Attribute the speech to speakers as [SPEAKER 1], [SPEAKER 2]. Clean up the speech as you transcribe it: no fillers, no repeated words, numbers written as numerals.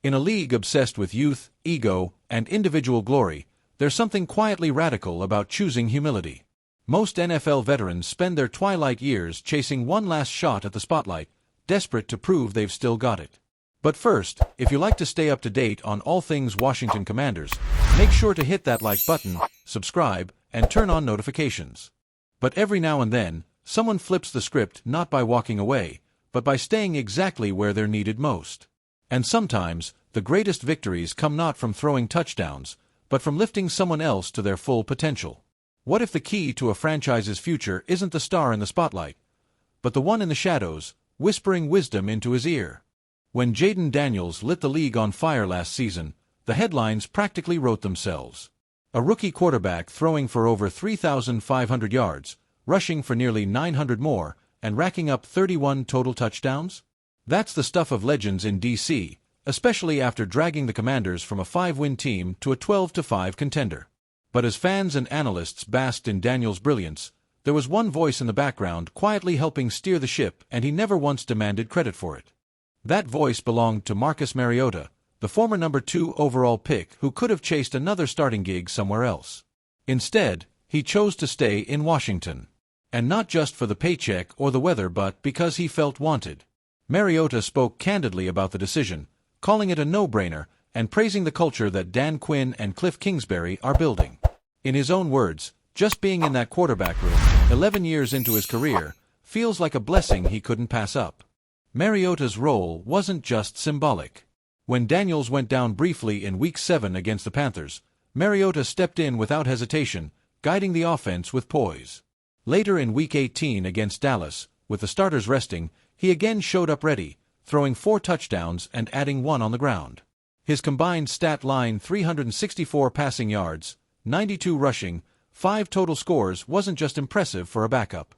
[SPEAKER 1] In a league obsessed with youth, ego, and individual glory, there's something quietly radical about choosing humility. Most NFL veterans spend their twilight years chasing one last shot at the spotlight, desperate to prove they've still got it. But first, if you like to stay up to date on all things Washington Commanders, make sure to hit that like button, subscribe, and turn on notifications. But every now and then, someone flips the script not by walking away, but by staying exactly where they're needed most. And sometimes, the greatest victories come not from throwing touchdowns, but from lifting someone else to their full potential. What if the key to a franchise's future isn't the star in the spotlight, but the one in the shadows, whispering wisdom into his ear? When Jayden Daniels lit the league on fire last season, the headlines practically wrote themselves. A rookie quarterback throwing for over 3,500 yards, rushing for nearly 900 more, and racking up 31 total touchdowns? That's the stuff of legends in D.C., especially after dragging the Commanders from a 5-win team to a 12-5 contender. But as fans and analysts basked in Daniels' brilliance, there was one voice in the background quietly helping steer the ship, and he never once demanded credit for it. That voice belonged to Marcus Mariota, the former number 2 overall pick who could have chased another starting gig somewhere else. Instead, he chose to stay in Washington. And not just for the paycheck or the weather, but because he felt wanted. Mariota spoke candidly about the decision, calling it a no-brainer, and praising the culture that Dan Quinn and Cliff Kingsbury are building. In his own words, just being in that quarterback room, 11 years into his career, feels like a blessing he couldn't pass up. Mariota's role wasn't just symbolic. When Daniels went down briefly in Week 7 against the Panthers, Mariota stepped in without hesitation, guiding the offense with poise. Later in Week 18 against Dallas, with the starters resting, he again showed up ready, throwing 4 touchdowns and adding 1 on the ground. His combined stat line 364 passing yards, 92 rushing, 5 total scores wasn't just impressive for a backup.